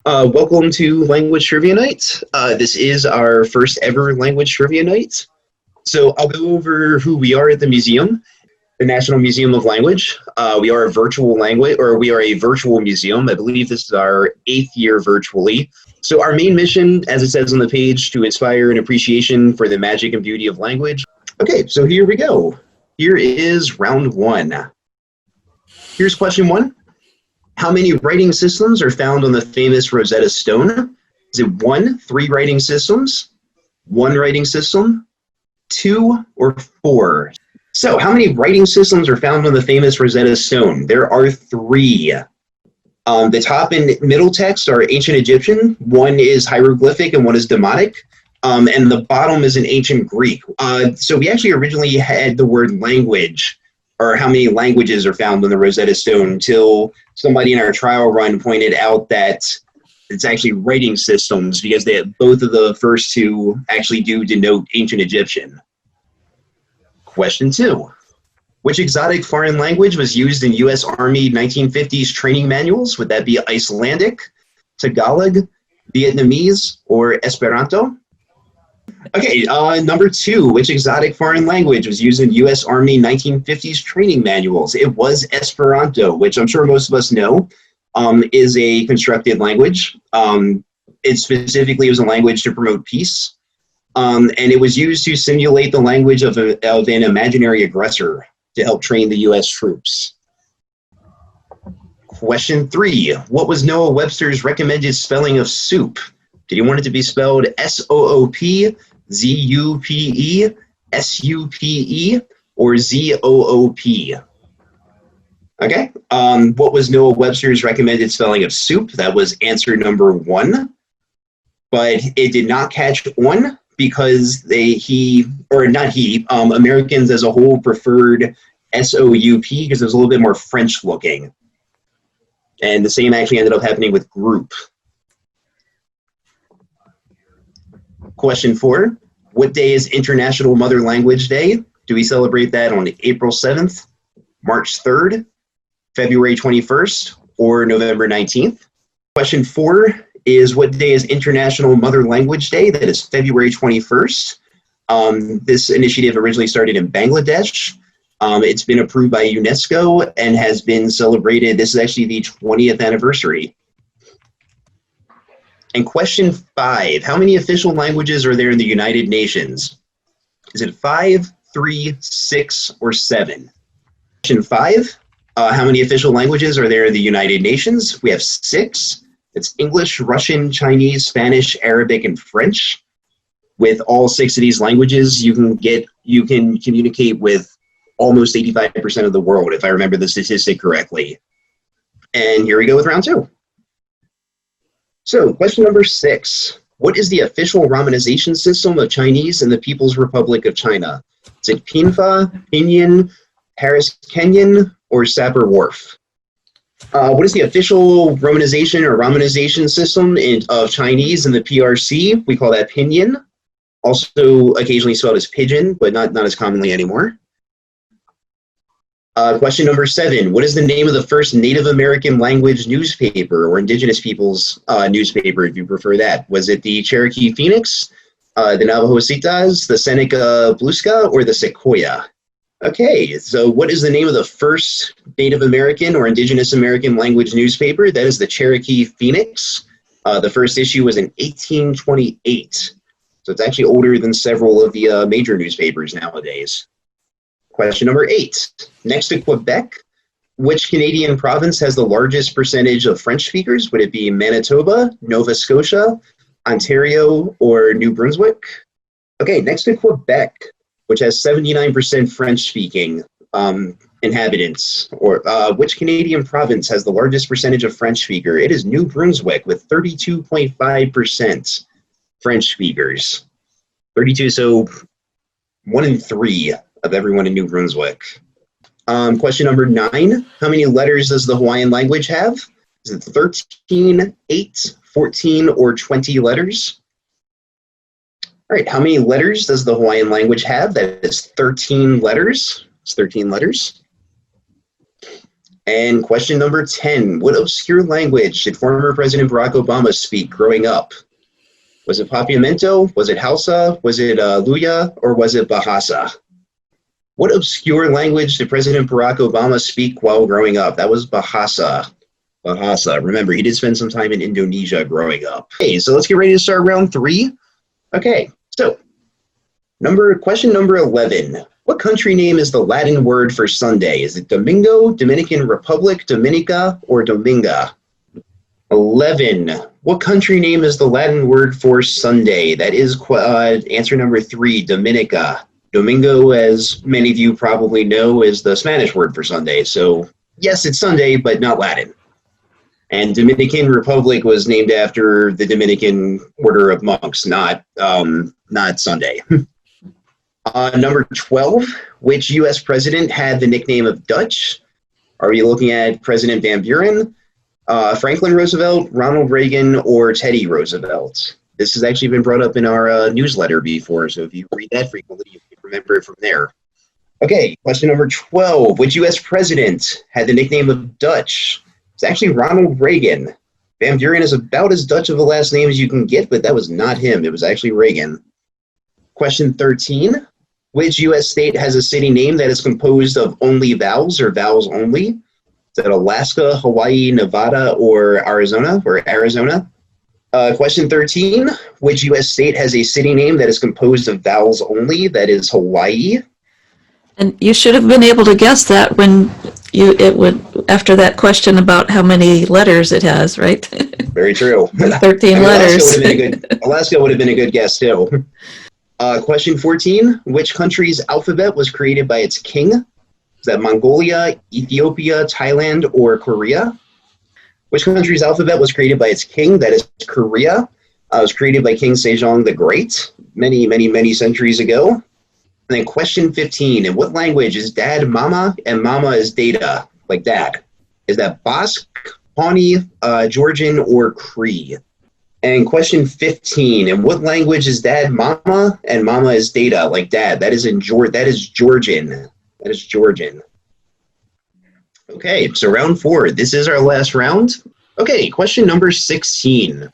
Welcome to Language Trivia Night. This is our first ever Language Trivia Night. So I'll go over who we are at the museum, the National Museum of Language. We are a virtual museum. I believe this is our 8th year virtually. So our main mission, as it says on the page, to inspire an appreciation for the magic and beauty of language. Okay, so here we go. Here is round one. Here's question one. How many writing systems are found on the famous Rosetta Stone? Is it 1, 3 writing systems, 1 writing system, 2, or 4? So how many writing systems are found on the famous Rosetta Stone? There are 3. The top and middle text are ancient Egyptian. 1 is hieroglyphic and 1 is demotic. And the bottom is in ancient Greek. So we actually originally had the word language, or how many languages are found on the Rosetta Stone, until somebody in our trial run pointed out that it's actually writing systems, because both of the first 2 actually do denote ancient Egyptian. Question 2. Which exotic foreign language was used in U.S. Army 1950s training manuals? Would that be Icelandic, Tagalog, Vietnamese, or Esperanto? Okay, number 2, which exotic foreign language was used in U.S. Army 1950s training manuals? It was Esperanto, which I'm sure most of us know is a constructed language. It specifically was a language to promote peace, and it was used to simulate the language of an imaginary aggressor to help train the U.S. troops. Question 3, what was Noah Webster's recommended spelling of soup? Did he want it to be spelled S-O-O-P, Z-U-P-E, S-U-P-E, or Z-O-O-P? Okay, what was Noah Webster's recommended spelling of soup? That was answer number 1. But it did not catch on because Americans as a whole preferred S-O-U-P because it was a little bit more French looking. And the same actually ended up happening with group. Question 4, what day is International Mother Language Day? Do we celebrate that on April 7th, March 3rd, February 21st, or November 19th? Question 4 is what day is International Mother Language Day? That is February 21st. This initiative originally started in Bangladesh. It's been approved by UNESCO and has been celebrated. This is actually the 20th anniversary. And question 5, how many official languages are there in the United Nations? Is it 5, 3, 6, or 7? Question 5, how many official languages are there in the United Nations? We have 6. It's English, Russian, Chinese, Spanish, Arabic, and French. With all 6 of these languages, you can communicate with almost 85% of the world, if I remember the statistic correctly. And here we go with round 2. So, question number 6. What is the official romanization system of Chinese in the People's Republic of China? Is it Pinfa, Pinyin, Paris Kenyan, or Sapir-Whorf? What is the official romanization system of Chinese in the PRC? We call that Pinyin. Also occasionally spelled as pigeon, but not as commonly anymore. Question number 7, what is the name of the first Native American language newspaper, or indigenous people's newspaper, if you prefer that? Was it the Cherokee Phoenix, the Navajo Citas, the Seneca Bluesca, or the Sequoia? Okay, so what is the name of the first Native American or indigenous American language newspaper? That is the Cherokee Phoenix. The first issue was in 1828. So it's actually older than several of the major newspapers nowadays. Question number 8. Next to Quebec, which Canadian province has the largest percentage of French speakers? Would it be Manitoba, Nova Scotia, Ontario, or New Brunswick? Okay, next to Quebec, which has 79% French-speaking inhabitants, or which Canadian province has the largest percentage of French speaker? It is New Brunswick with 32.5% French speakers. 32, so 1 in 3 of everyone in New Brunswick. Question number 9, how many letters does the Hawaiian language have? Is it 13, 8, 14, or 20 letters? All right, how many letters does the Hawaiian language have? That is 13 letters. It's 13 letters. And question number 10, what obscure language did former President Barack Obama speak growing up? Was it Papiamento? Was it Hausa? Was it Luya? Or was it Bahasa? What obscure language did President Barack Obama speak while growing up? That was Bahasa. Bahasa. Remember, he did spend some time in Indonesia growing up. Okay, so let's get ready to start round 3. Okay, so question number 11. What country name is the Latin word for Sunday? Is it Domingo, Dominican Republic, Dominica, or Dominga? 11. What country name is the Latin word for Sunday? That is answer number 3, Dominica. Domingo, as many of you probably know, is the Spanish word for Sunday. So yes, it's Sunday, but not Latin. And Dominican Republic was named after the Dominican order of monks, not Sunday. Number 12, which U.S. president had the nickname of Dutch? Are we looking at President Van Buren, Franklin Roosevelt, Ronald Reagan, or Teddy Roosevelt? This has actually been brought up in our newsletter before, so if you read that frequently, you can remember it from there. Okay, question number 12, which U.S. president had the nickname of Dutch? It's actually Ronald Reagan. Van Buren is about as Dutch of a last name as you can get, but that was not him. It was actually Reagan. Question 13. Which U.S. state has a city name that is composed of only vowels or vowels only? Is that Alaska, Hawaii, Nevada, or Arizona? Question 13. Which U.S. state has a city name that is composed of vowels only? That is Hawaii. And you should have been able to guess that when after that question about how many letters it has, right? Very true. 13 letters. Alaska would have been a good guess too. Question 14, which country's alphabet was created by its king? Is that Mongolia, Ethiopia, Thailand, or Korea? Which country's alphabet was created by its king? That is Korea. It was created by King Sejong the Great many centuries ago. And then question 15, in what language is dad mama and mama is data, like dad? Is that Basque, Pawnee, Georgian, or Cree? And question 15, in what language is dad mama and mama is data, like dad? That is Georgian. That is Georgian. Okay, so round 4. This is our last round. Okay, question number 16.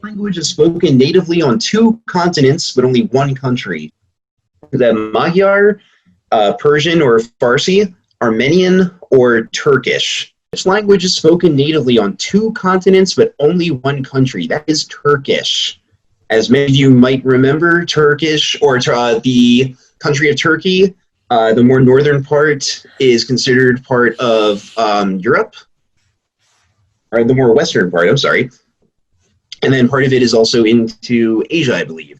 Language is spoken natively on 2 continents, but only 1 country. Is that Magyar, Persian or Farsi, Armenian, or Turkish? Which language is spoken natively on 2 continents, but only 1 country? That is Turkish. As many of you might remember, Turkish, or the country of Turkey, the more northern part is considered part of Europe, or the more western part, I'm sorry. And then part of it is also into Asia, I believe.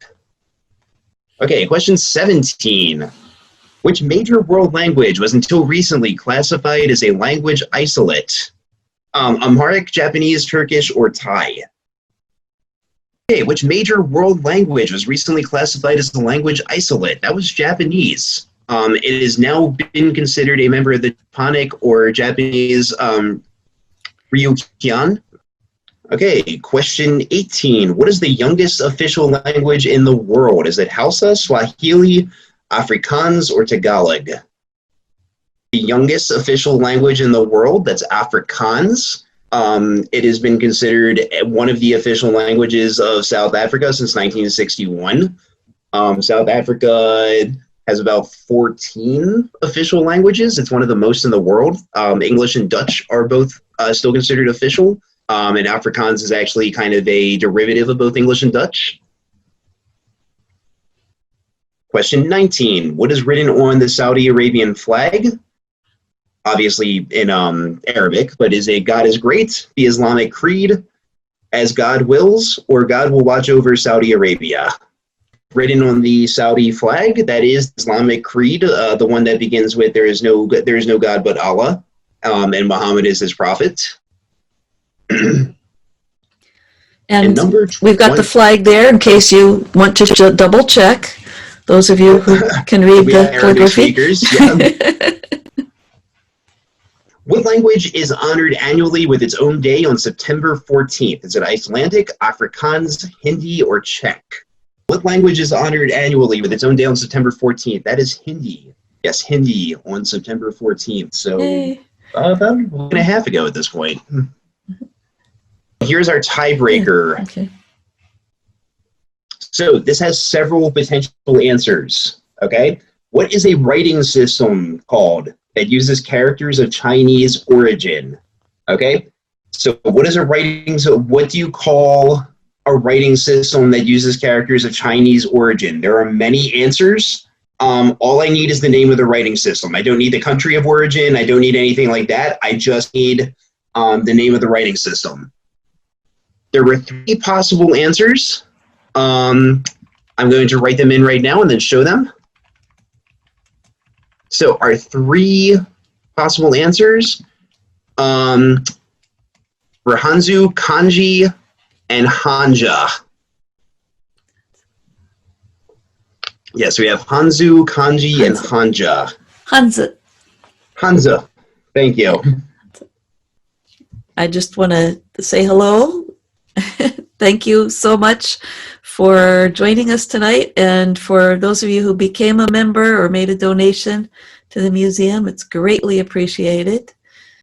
Okay, question 17. Which major world language was until recently classified as a language isolate? Amharic, Japanese, Turkish, or Thai? Okay, which major world language was recently classified as a language isolate? That was Japanese. It has now been considered a member of the Japonic or Japanese Ryukyuan. Okay, question 18. What is the youngest official language in the world? Is it Hausa, Swahili, Afrikaans, or Tagalog? The youngest official language in the world, that's Afrikaans. It has been considered one of the official languages of South Africa since 1961. South Africa has about 14 official languages. It's one of the most in the world. English and Dutch are both still considered official. And Afrikaans is actually kind of a derivative of both English and Dutch. Question 19. What is written on the Saudi Arabian flag? Obviously in Arabic, but is a God is great, the Islamic creed, as God wills, or God will watch over Saudi Arabia? Written on the Saudi flag, that is Islamic creed, the one that begins with there is no God but Allah, and Muhammad is his prophet. And we've got the flag there in case you want to double check. Those of you who can read the calligraphy. Yeah. What language is honored annually with its own day on September 14th? Is it Icelandic, Afrikaans, Hindi, or Czech? What language is honored annually with its own day on September 14th? That is Hindi. Yes, Hindi on September 14th. So Yay. About a week and a half ago at this point. Here's our tiebreaker. Okay. So this has several potential answers, okay? What is a writing system called that uses characters of Chinese origin? Okay? So what do you call a writing system that uses characters of Chinese origin? There are many answers. All I need is the name of the writing system. I don't need the country of origin. I don't need anything like that. I just need the name of the writing system. There were 3 possible answers. I'm going to write them in right now and then show them. So our 3 possible answers were Hanzu, Kanji, and Hanja. Yes, we have Hanzu, Kanji, and Hanja. Hanza. Thank you. I just want to say hello. Thank you so much for joining us tonight, and for those of you who became a member or made a donation to the museum, it's greatly appreciated.